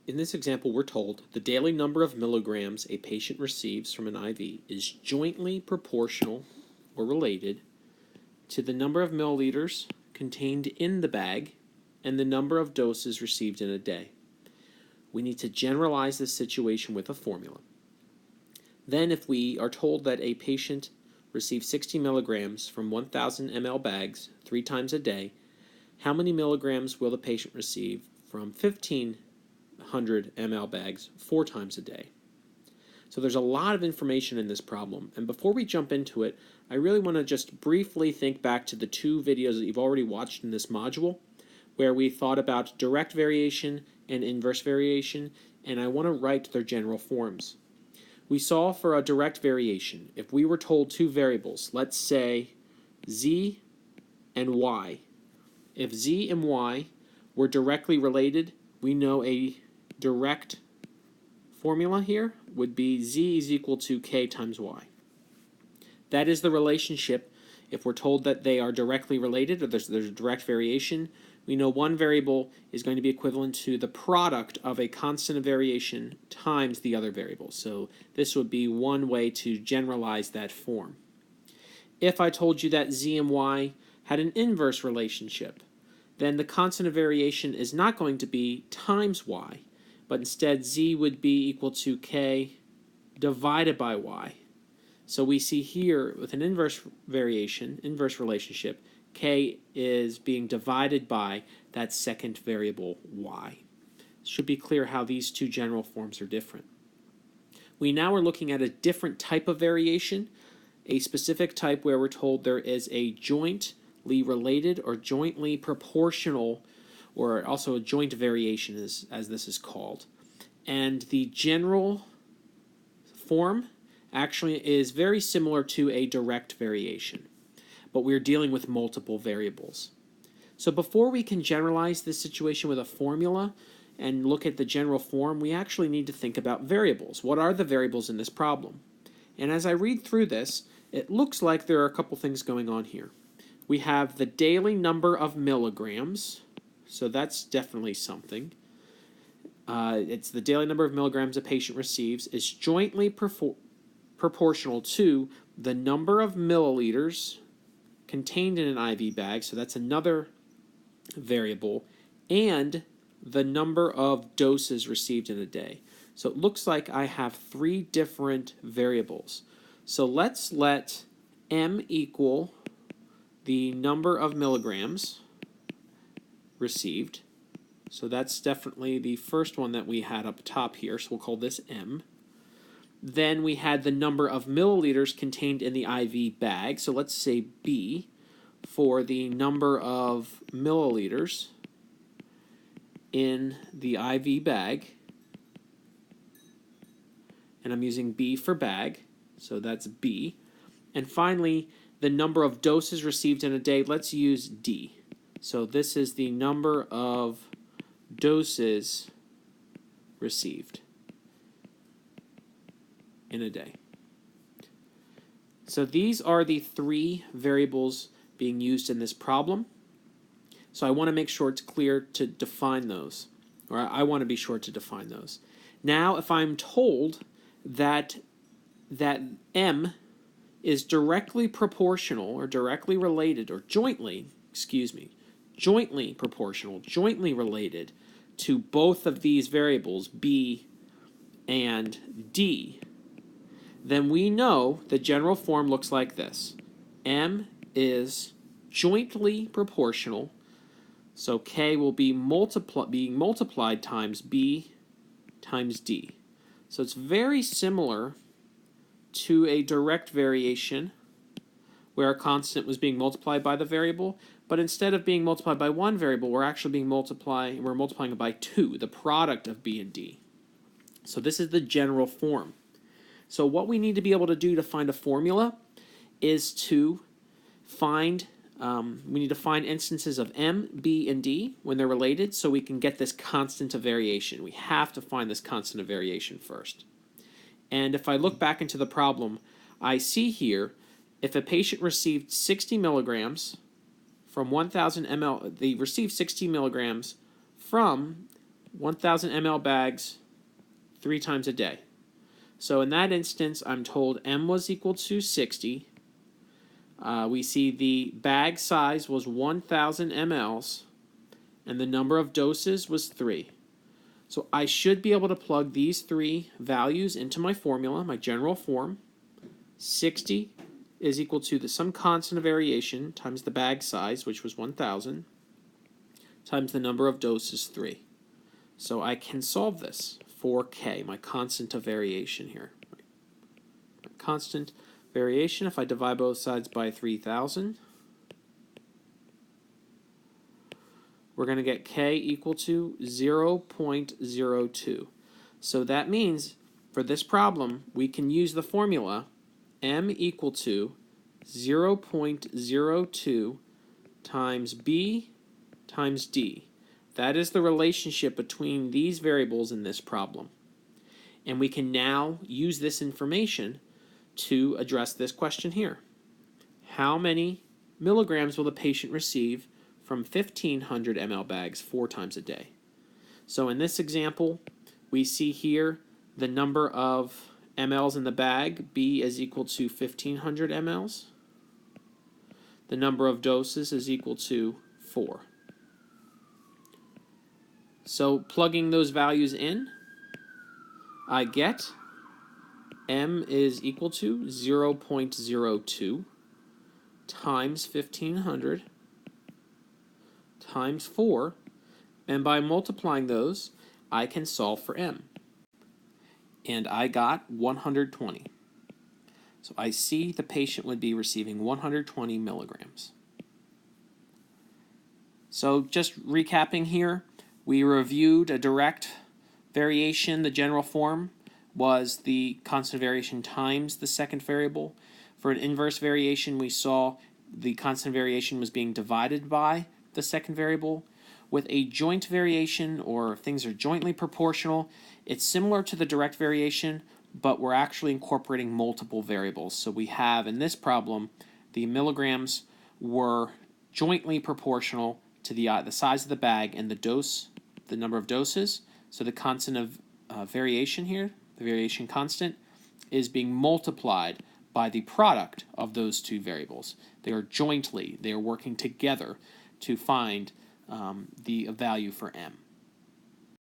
In this example, we're told the daily number of milligrams a patient receives from an IV is jointly proportional or related to the number of milliliters contained in the bag and the number of doses received in a day. We need to generalize this situation with a formula. Then, if we are told that a patient receives 60 milligrams from 1,000 ml bags 3 times a day, how many milligrams will the patient receive from 1,500 ml bags 4 times a day? So there's a lot of information in this problem, and before we jump into it, I really want to just briefly think back to the 2 videos that you've already watched in this module, where we thought about direct variation and inverse variation, and I want to write their general forms. We saw for a direct variation, if we were told 2 variables, let's say z and y. If z and y were directly related, we know a direct formula here would be z is equal to k times y. That is the relationship. If we're told that they are directly related, or there's a direct variation, we know one variable is going to be equivalent to the product of a constant of variation times the other variable. So this would be one way to generalize that form. If I told you that z and y had an inverse relationship, then the constant of variation is not going to be times y, but instead z would be equal to k divided by y. So we see here with an inverse variation, inverse relationship, k is being divided by that second variable y. It should be clear how these 2 general forms are different. We now are looking at a different type of variation, a specific type where we're told there is a jointly related or jointly proportional, or also a joint variation as this is called. And the general form actually is very similar to a direct variation, but we're dealing with multiple variables. So before we can generalize this situation with a formula and look at the general form, we actually need to think about variables. What are the variables in this problem? And as I read through this, it looks like there are a couple things going on here. We have the daily number of milligrams, so that's definitely something. It's the daily number of milligrams a patient receives is jointly proportional to the number of milliliters contained in an IV bag, so that's another variable, and the number of doses received in a day. So it looks like I have 3 different variables. So let's let m equal the number of milligrams received. So that's definitely the first one that we had up top here, so we'll call this m. Then we had the number of milliliters contained in the IV bag, so let's say b for the number of milliliters in the IV bag, and I'm using b for bag, so that's b. And finally, the number of doses received in a day, let's use d. So this is the number of doses received in a day. So these are the 3 variables being used in this problem. So I want to make sure it's clear to define those, or I want to be sure to define those. Now, if I'm told that m is directly proportional or directly related or jointly proportional, jointly related to both of these variables, b and d, then we know the general form looks like this. M is jointly proportional, so k will be being multiplied times b times d. So it's very similar to a direct variation where a constant was being multiplied by the variable, but instead of being multiplied by one variable, we're actually multiplying it by 2, the product of b and d. So this is the general form. So what we need to be able to do to find a formula is to find, we need to find instances of m, b, and d when they're related so we can get this constant of variation. We have to find this constant of variation first. And if I look back into the problem, I see here if a patient received 60 milligrams from 1,000 ml, they received 60 milligrams from 1,000 ml bags 3 times a day. So in that instance, I'm told M was equal to 60. We see the bag size was 1,000 mLs, and the number of doses was 3. So I should be able to plug these 3 values into my formula, my general form. 60 is equal to some constant of variation times the bag size, which was 1,000, times the number of doses, 3. So I can solve this for K, my constant of variation here. My constant variation, if I divide both sides by 3,000, we're going to get K equal to 0.02. So that means for this problem, we can use the formula M equal to 0.02 times B times D. That is the relationship between these variables in this problem. And we can now use this information to address this question here. How many milligrams will the patient receive from 1,500 ml bags 4 times a day? So in this example, we see here the number of mLs in the bag, B is equal to 1,500 mLs. The number of doses is equal to 4. So plugging those values in, I get M is equal to 0.02 times 1,500 times 4, and by multiplying those, I can solve for M. And I got 120. So I see the patient would be receiving 120 milligrams. So just recapping here, we reviewed a direct variation. The general form was the constant variation times the second variable. For an inverse variation, we saw the constant variation was being divided by the second variable. With a joint variation, or if things are jointly proportional, it's similar to the direct variation, but we're actually incorporating multiple variables. So we have, in this problem, the milligrams were jointly proportional to the size of the bag and the dose, the number of doses. So the constant of variation here, the variation constant, is being multiplied by the product of those two variables. They are working together to find the value for M.